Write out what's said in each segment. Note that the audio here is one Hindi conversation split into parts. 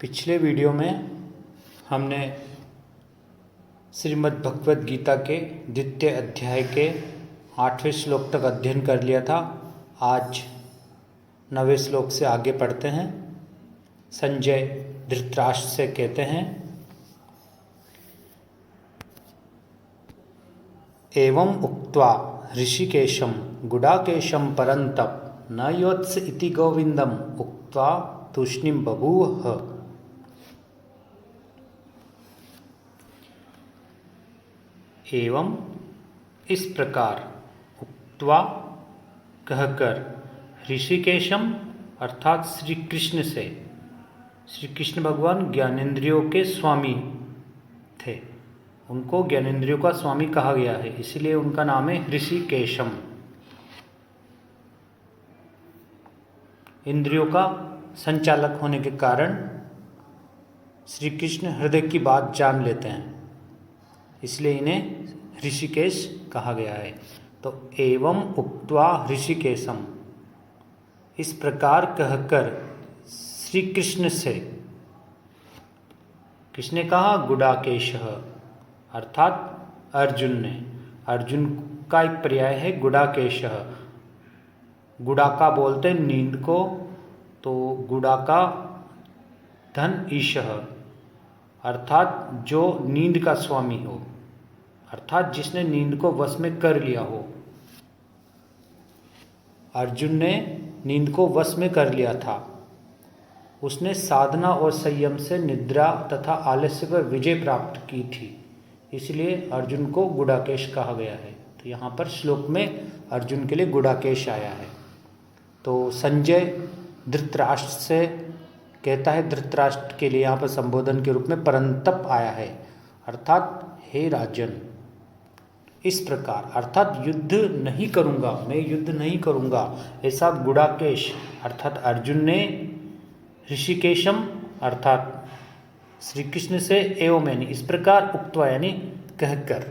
पिछले वीडियो में हमने श्रीमद् भगवद गीता के द्वितीय अध्याय के 8वें श्लोक तक अध्ययन कर लिया था। आज 9वें श्लोक से आगे पढ़ते हैं। संजय धृतराष्ट्र से कहते हैं, एवं उक्त्वा ऋषिकेशं गुडाकेशं परन्तप न योत्स इति गोविंदम उक्त्वा तूष्णीं बभूव। एवं इस प्रकार उक्त्वा कहकर ऋषिकेशम अर्थात श्री कृष्ण से, श्री कृष्ण भगवान ज्ञानेंद्रियों के स्वामी थे, उनको ज्ञानेंद्रियों का स्वामी कहा गया है, इसलिए उनका नाम है ऋषिकेशम। इंद्रियों का संचालक होने के कारण श्री कृष्ण हृदय की बात जान लेते हैं, इसलिए इन्हें ऋषिकेश कहा गया है। तो एवं उक्त्वा ऋषिकेशम, इस प्रकार कहकर श्री कृष्ण से, किसने कहा? गुडाकेश अर्थात अर्जुन ने। अर्जुन का एक पर्याय है गुडाकेश। गुडाका बोलते हैं नींद को, तो गुडाका धन ईशः अर्थात जो नींद का स्वामी हो, अर्थात जिसने नींद को वश में कर लिया हो। अर्जुन ने नींद को वश में कर लिया था। उसने साधना और संयम से निद्रा तथा आलस्य पर विजय प्राप्त की थी, इसलिए अर्जुन को गुडाकेश कहा गया है। तो यहाँ पर श्लोक में अर्जुन के लिए गुडाकेश आया है। तो संजय धृतराष्ट्र से कहता है, धृतराष्ट्र के लिए यहाँ पर संबोधन के रूप में परंतप आया है, अर्थात हे राजन, इस प्रकार अर्थात युद्ध नहीं करूँगा, मैं युद्ध नहीं करूँगा, ऐसा गुडाकेश अर्थात अर्जुन ने ऋषिकेशम अर्थात श्री कृष्ण से एवं यानी इस प्रकार उक्त्वा यानी कहकर,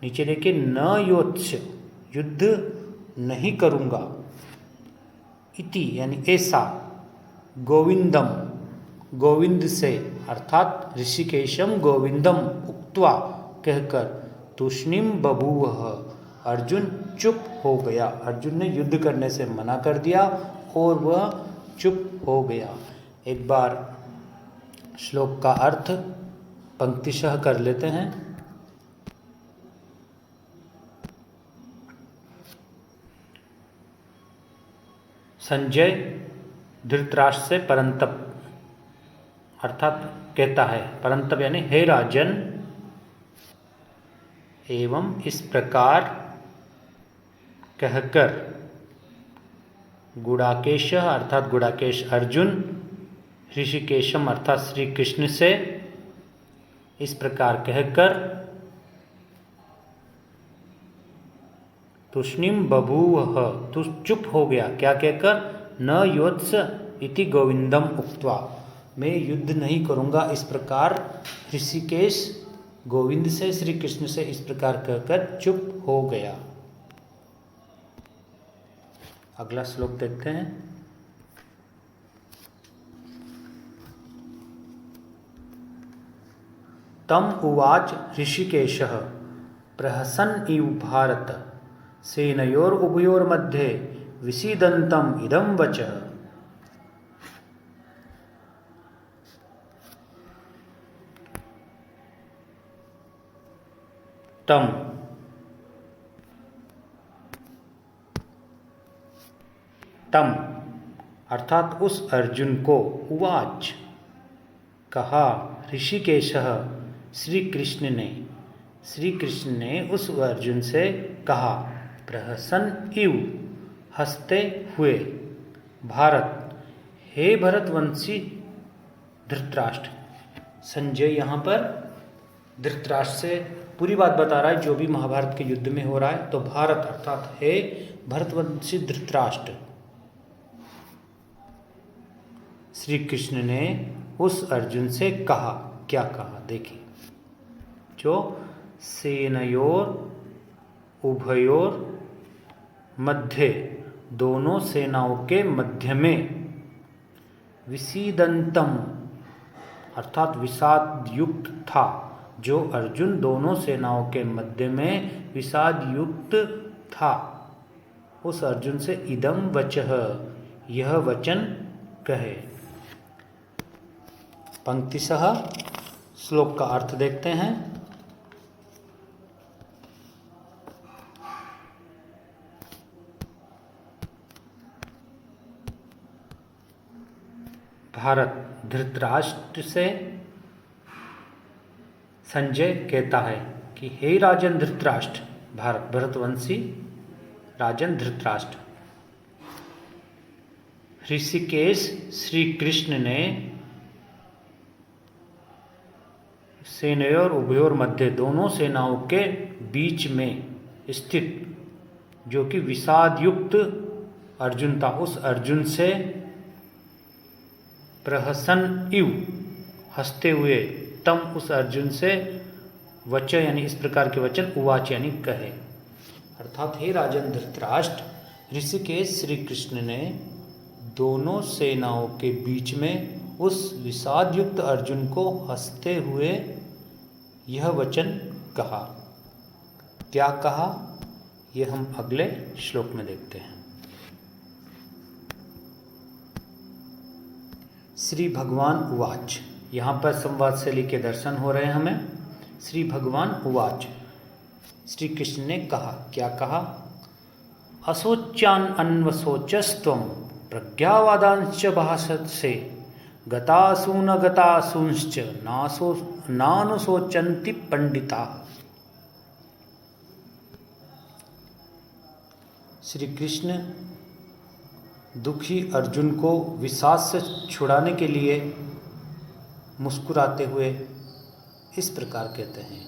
नीचे देखिए न योत्स युद्ध नहीं करूँगा, इति यानी ऐसा, गोविंदम गोविंद से अर्थात ऋषिकेशम गोविंदम उक्त्वा कहकर तूष्णीं बभूव, अर्जुन चुप हो गया। अर्जुन ने युद्ध करने से मना कर दिया और वह चुप हो गया। एक बार श्लोक का अर्थ पंक्तिशः कर लेते हैं। संजय धृतराष्ट्र से परंतप अर्थात कहता है, परंतप यानी हे राजन, एवं इस प्रकार कहकर गुडाकेश अर्थात गुडाकेश अर्जुन ऋषिकेशम अर्थात श्री कृष्ण से इस प्रकार कहकर तूष्णीं बभूव, तू चुप हो गया। क्या कहकर? न योत्स इति गोविंदम उक्त्वा, मैं युद्ध नहीं करूँगा, इस प्रकार ऋषिकेश गोविंद से, श्री कृष्ण से इस प्रकार कहकर चुप हो गया। अगला श्लोक देखते हैं। तम उवाच ऋषिकेशः प्रहसन् इव भारत सेनयोरुभयोर्मध्ये विसीदन्तम् इदं वचः। तम अर्थात उस अर्जुन को, उवाच कहा, ऋषिकेशः श्री कृष्ण ने उस अर्जुन से कहा, प्रहसन इव हंसते हुए, भारत हे भरतवंशी धृतराष्ट्र। संजय यहाँ पर धृतराष्ट्र से पूरी बात बता रहा है जो भी महाभारत के युद्ध में हो रहा है। तो भारत अर्थात हे भरतवंशी धृतराष्ट्र, श्री कृष्ण ने उस अर्जुन से कहा। क्या कहा? देखिए, जो सेनयोर उभयोर मध्य, दोनों सेनाओं के मध्य में, विसीदंतम अर्थात विषाद युक्त था, जो अर्जुन दोनों सेनाओं के मध्य में विषाद युक्त था, उस अर्जुन से इदम वचः यह वचन कहे। पंक्तिशः श्लोक का अर्थ देखते हैं। भारत धृतराष्ट्र से संजय कहता है कि हे राजन धृतराष्ट्र, भारत भरतवंशी राजन धृतराष्ट्र, ऋषिकेश श्री कृष्ण ने सेनयोर उभयोर मध्य दोनों सेनाओं के बीच में स्थित जो कि विषाद युक्त अर्जुन था, उस अर्जुन से प्रहसन इव हंसते हुए तम उस अर्जुन से वच यानी इस प्रकार के वचन उवाच यानी कहे। अर्थात हे राजन धृतराष्ट्र, ऋषिकेश श्री कृष्ण ने दोनों सेनाओं के बीच में उस विषाद युक्त अर्जुन को हंसते हुए यह वचन कहा। क्या कहा, यह हम अगले श्लोक में देखते हैं। श्री भगवान उवाच, यहाँ पर संवाद शैली के दर्शन हो रहे हैं हमें। श्री भगवान उवाच, श्री कृष्ण ने कहा। क्या कहा, असोच्यान अन्वसोचस्त्वं प्रज्ञावादांश्च भाषसे गतासून गतासूंश्च नानुशोचन्ति पंडिता। श्री कृष्ण दुखी अर्जुन को विषाद से छुड़ाने के लिए मुस्कुराते हुए इस प्रकार कहते हैं।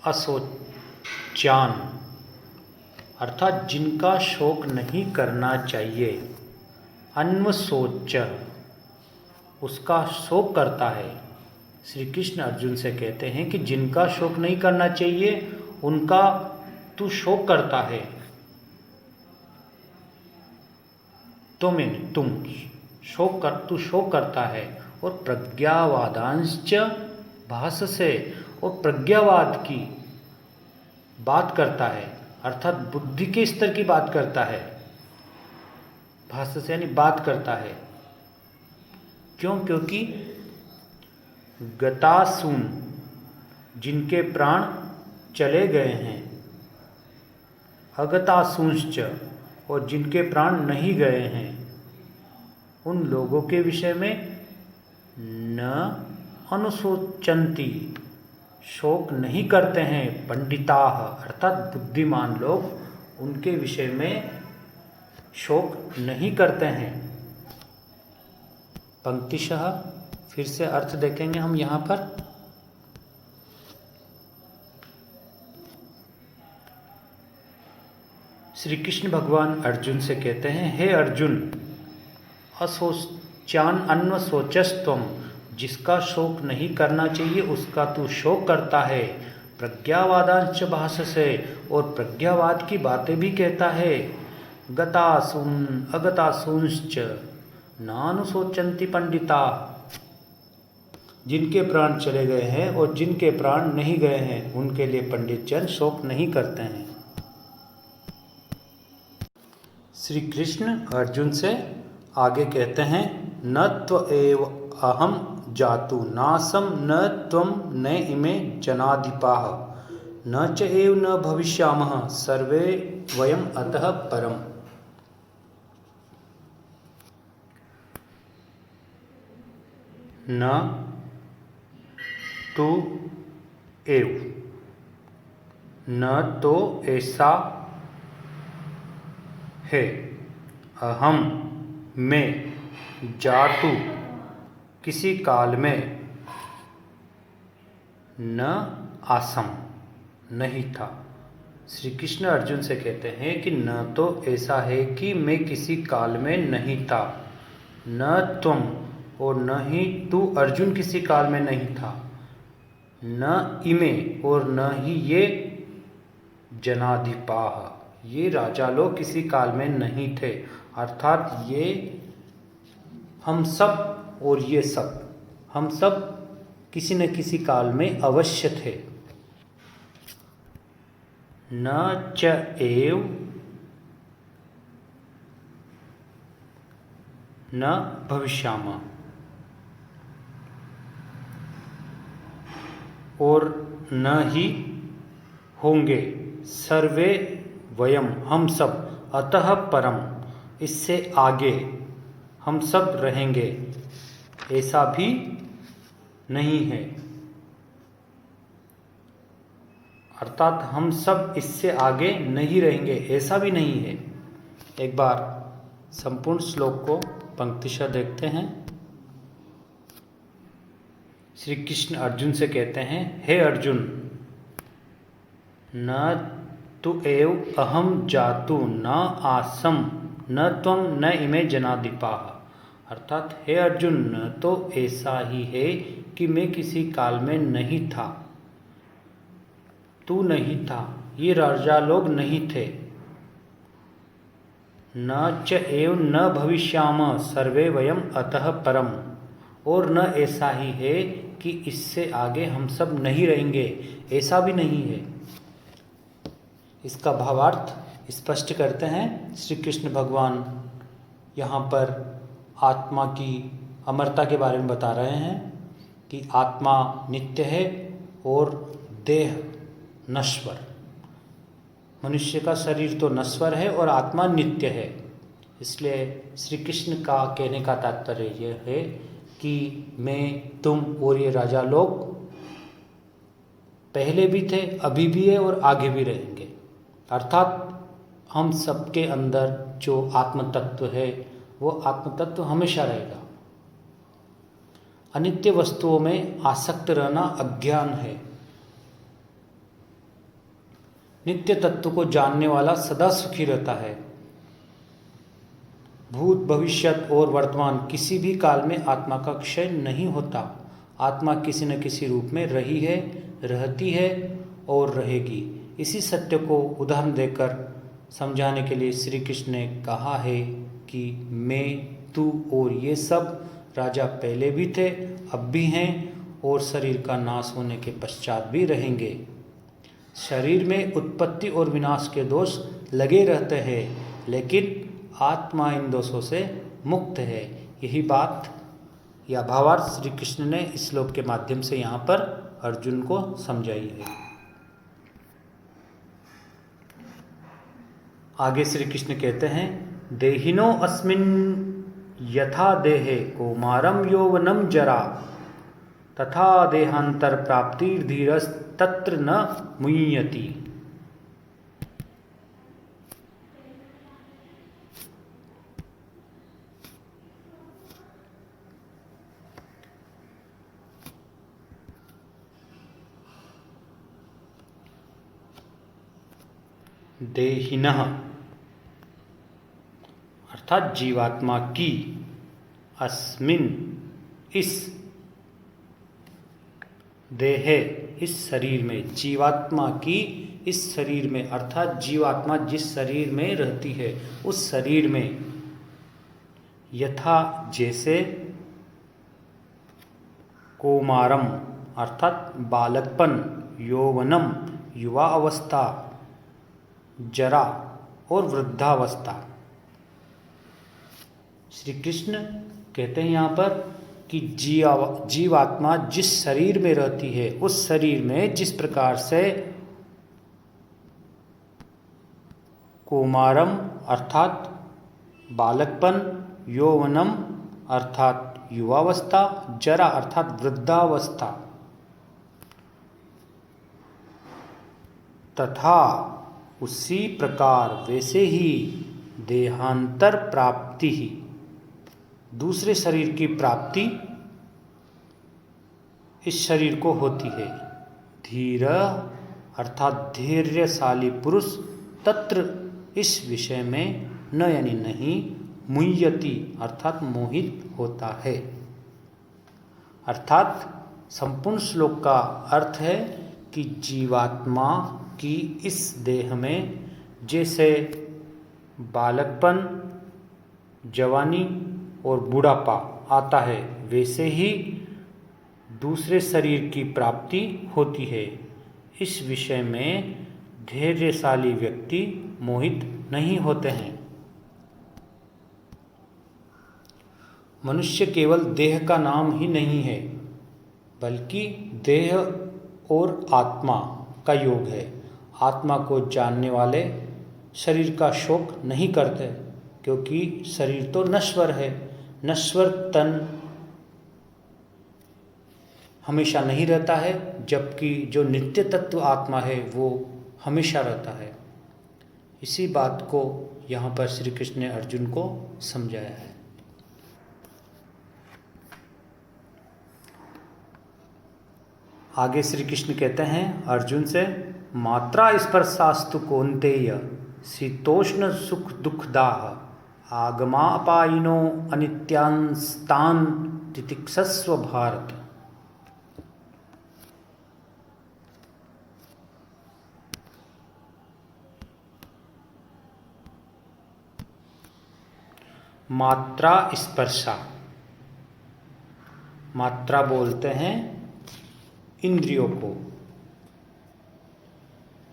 असोचान अर्थात जिनका शोक नहीं करना चाहिए, अन्वसोच उसका शोक करता है। श्री कृष्ण अर्जुन से कहते हैं कि जिनका शोक नहीं करना चाहिए उनका तू शोक करता है। तो मैंने तुम तू शोक करता है। और प्रज्ञावादांश्च भास से और प्रज्ञावाद की बात करता है, अर्थात बुद्धि के स्तर की बात करता है। भास से यानी बात करता है। क्यों? क्योंकि गतासून जिनके प्राण चले गए हैं, अगतासूंश्च और जिनके प्राण नहीं गए हैं, उन लोगों के विषय में न अनुशोचन्ति शोक नहीं करते हैं पंडिताः अर्थात बुद्धिमान लोग उनके विषय में शोक नहीं करते हैं। पंक्तिशः फिर से अर्थ देखेंगे हम यहाँ पर। श्री कृष्ण भगवान अर्जुन से कहते हैं, हे अर्जुन, असोचान अन्वसोचस्त्वम जिसका शोक नहीं करना चाहिए उसका तू शोक करता है। प्रज्ञावादांश्च भाषसे और प्रज्ञावाद की बातें भी कहता है। गतासून अगतासूंश्च नानुशोचन्ति पंडिता जिनके प्राण चले गए हैं और जिनके प्राण नहीं गए हैं उनके लिए पंडित जन शोक नहीं करते हैं। श्री कृष्ण अर्जुन से आगे कहते हैं, न त्वएव अहम जातु नासम न त्वं न इमे जनाधिपाः न च एव न भविष्यामः सर्वे वयम अतः परम। न तू एव न तो ऐसा है, अहम मैं जातु किसी काल में, न आसम नहीं था। श्री कृष्ण अर्जुन से कहते हैं कि न तो ऐसा है कि मैं किसी काल में नहीं था, न तुम और न ही तू अर्जुन किसी काल में नहीं था, न इमे और न ही ये जनाधिपाः, ये राजा लोग किसी काल में नहीं थे, अर्थात ये हम सब और ये सब, हम सब किसी न किसी काल में अवश्य थे। न च एव न भविष्यामः, और न ही होंगे, सर्वे वयम, हम सब, अतः परम, इससे आगे हम सब रहेंगे, ऐसा भी नहीं है। अर्थात हम सब इससे आगे नहीं रहेंगे, ऐसा भी नहीं है। एक बार संपूर्ण श्लोक को पंक्तिशः देखते हैं। श्री कृष्ण अर्जुन से कहते हैं, हे अर्जुन, न तु एव अहम जातु न आसम न त्वं न इमे जनाधिपाः, अर्थात हे अर्जुन, न तो ऐसा ही है कि मैं किसी काल में नहीं था, तू नहीं था, ये राजा लोग नहीं थे। न च एव न भविष्यामः सर्वे वयम अतः परम, और न ऐसा ही है कि इससे आगे हम सब नहीं रहेंगे, ऐसा भी नहीं है। इसका भावार्थ स्पष्ट करते हैं श्री कृष्ण भगवान। यहाँ पर आत्मा की अमरता के बारे में बता रहे हैं कि आत्मा नित्य है और देह नश्वर। मनुष्य का शरीर तो नश्वर है और आत्मा नित्य है। इसलिए श्री कृष्ण का कहने का तात्पर्य यह है कि मैं, तुम और ये राजा लोग पहले भी थे, अभी भी है और आगे भी रहेंगे। अर्थात हम सबके अंदर जो आत्म तत्व है वो आत्म तत्व हमेशा रहेगा। अनित्य वस्तुओं में आसक्त रहना अज्ञान है। नित्य तत्व को जानने वाला सदा सुखी रहता है। भूत, भविष्यत और वर्तमान किसी भी काल में आत्मा का क्षय नहीं होता। आत्मा किसी न किसी रूप में रही है, रहती है और रहेगी। इसी सत्य को उदाहरण देकर समझाने के लिए श्री कृष्ण ने कहा है कि मैं, तू और ये सब राजा पहले भी थे, अब भी हैं और शरीर का नाश होने के पश्चात भी रहेंगे। शरीर में उत्पत्ति और विनाश के दोष लगे रहते हैं, लेकिन आत्मा इन दोषों से मुक्त है। यही बात या भावार्थ श्री कृष्ण ने इस श्लोक के माध्यम से यहाँ पर अर्जुन को समझाई है। आगे श्री कृष्ण कहते हैं, देहिनो अस्मिन् यथा देहे कौमारम यौवनम जरा तथा देहांतर प्राप्तिर्धीरस् तत्र न मुह्यति। देहिनः अर्थात जीवात्मा की, अस्मिन इस, देहे इस शरीर में, जीवात्मा की इस शरीर में, अर्थात जीवात्मा जिस शरीर में रहती है उस शरीर में, यथा जैसे, कौमारम अर्थात बालकपन, यौवनम युवा अवस्था, जरा और वृद्धावस्था। श्री कृष्ण कहते हैं यहाँ पर कि जीवात्मा जिस शरीर में रहती है उस शरीर में जिस प्रकार से कौमारम अर्थात बालकपन, यौवनम अर्थात युवावस्था, जरा अर्थात वृद्धावस्था, तथा उसी प्रकार वैसे ही देहांतर प्राप्ति ही, दूसरे शरीर की प्राप्ति इस शरीर को होती है। धीर अर्थात धैर्यशाली पुरुष तत्र इस विषय में न यानी नहीं, मुह्यति अर्थात मोहित होता है। अर्थात संपूर्ण श्लोक का अर्थ है कि जीवात्मा कि इस देह में जैसे बालकपन, जवानी और बुढ़ापा आता है, वैसे ही दूसरे शरीर की प्राप्ति होती है। इस विषय में धैर्यशाली व्यक्ति मोहित नहीं होते हैं। मनुष्य केवल देह का नाम ही नहीं है, बल्कि देह और आत्मा का योग है। आत्मा को जानने वाले शरीर का शोक नहीं करते, क्योंकि शरीर तो नश्वर है। नश्वर तन हमेशा नहीं रहता है, जबकि जो नित्य तत्व आत्मा है वो हमेशा रहता है। इसी बात को यहाँ पर श्री कृष्ण ने अर्जुन को समझाया है। आगे श्री कृष्ण कहते हैं अर्जुन से, मात्रा स्पर्शास्तु कौन्तेय शीतोष्ण सुख दुखदाह आगमापायिनो अनित्यांस्तान तितिक्षस्व भारत। मात्रा स्पर्शा, मात्रा बोलते हैं इंद्रियों को।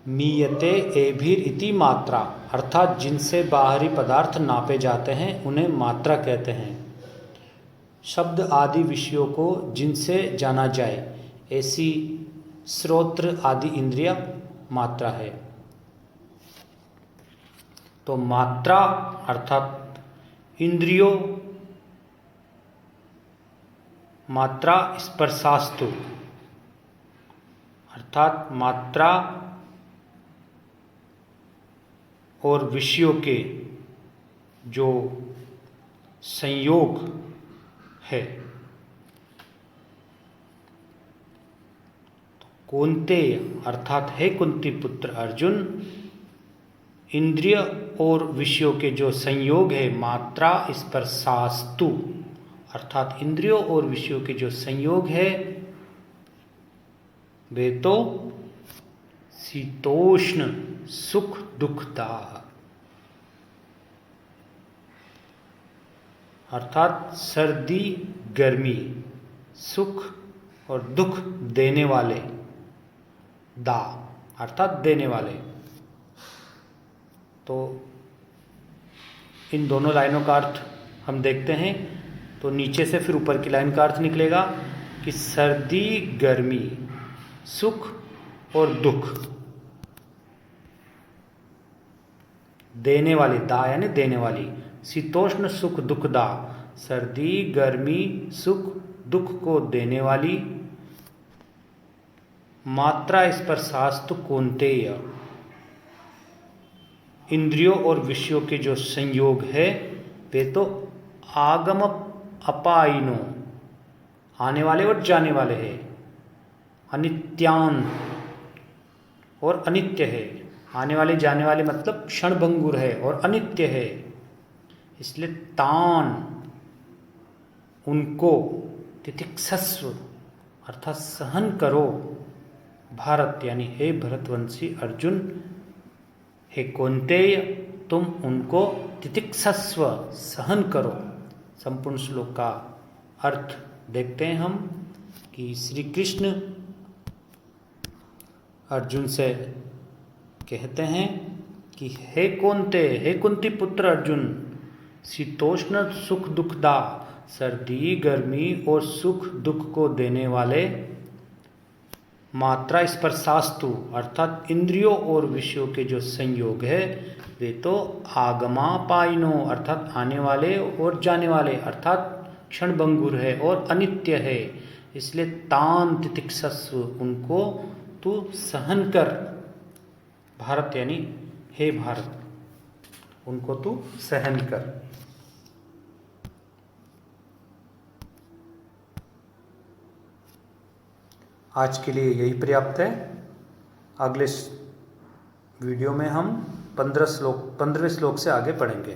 मीयते एभिर इति मात्रा, अर्थात जिनसे बाहरी पदार्थ नापे जाते हैं उन्हें मात्रा कहते हैं। शब्द आदि विषयों को जिनसे जाना जाए, ऐसी श्रोत्र आदि इंद्रिया मात्रा है। तो मात्रा अर्थात इंद्रियों, मात्रा स्पर्शास्तु अर्थात मात्रा और विषयों के जो संयोग है। कौन्ते अर्थात है कुंती पुत्र अर्जुन, इंद्रिय और विषयों के जो संयोग है, मात्रा स्पर्शास्तु अर्थात इंद्रियों और विषयों के जो संयोग है, वे तो शीतोष्ण सुख दुखदाह अर्थात सर्दी गर्मी, सुख और दुख देने वाले, दा अर्थात देने वाले। तो इन दोनों लाइनों का अर्थ हम देखते हैं। तो नीचे से फिर ऊपर की लाइन का अर्थ निकलेगा कि सर्दी गर्मी, सुख और दुख देने वाली, दा यानी देने वाली, शीतोष्ण सुख दुखदा, सर्दी गर्मी सुख दुख को देने वाली। मात्रा स्पर्शास्तु कौन्तेय, इंद्रियों और विषयों के जो संयोग है वे तो आगम अपायिनो आने वाले और जाने वाले हैं, अनित्यान और अनित्य है। आने वाले जाने वाले मतलब क्षणभंगुर है और अनित्य है। इसलिए तान उनको तितिक्षस्व अर्थात सहन करो भारत, यानी हे भरतवंशी अर्जुन, हे कौन्तेय तुम उनको तितिक्षस्व सहन करो। संपूर्ण श्लोक का अर्थ देखते हैं हम कि श्री कृष्ण अर्जुन से कहते हैं कि हे कौन्तेय, हे कुंती पुत्र अर्जुन, शीतोष्ण सुख दुखदा, सर्दी गर्मी और सुख दुख को देने वाले, मात्रा स्पर्शास्तु अर्थात इंद्रियों और विषयों के जो संयोग है वे तो आगमापायिनो अर्थात आने वाले और जाने वाले अर्थात क्षणभंगुर है और अनित्य है। इसलिए तान तितिक्षस्व उनको तू सहन कर भारत, यानी हे भारत उनको तू सहन कर। आज के लिए यही पर्याप्त है। अगले वीडियो में हम 15वें श्लोक से आगे पढ़ेंगे।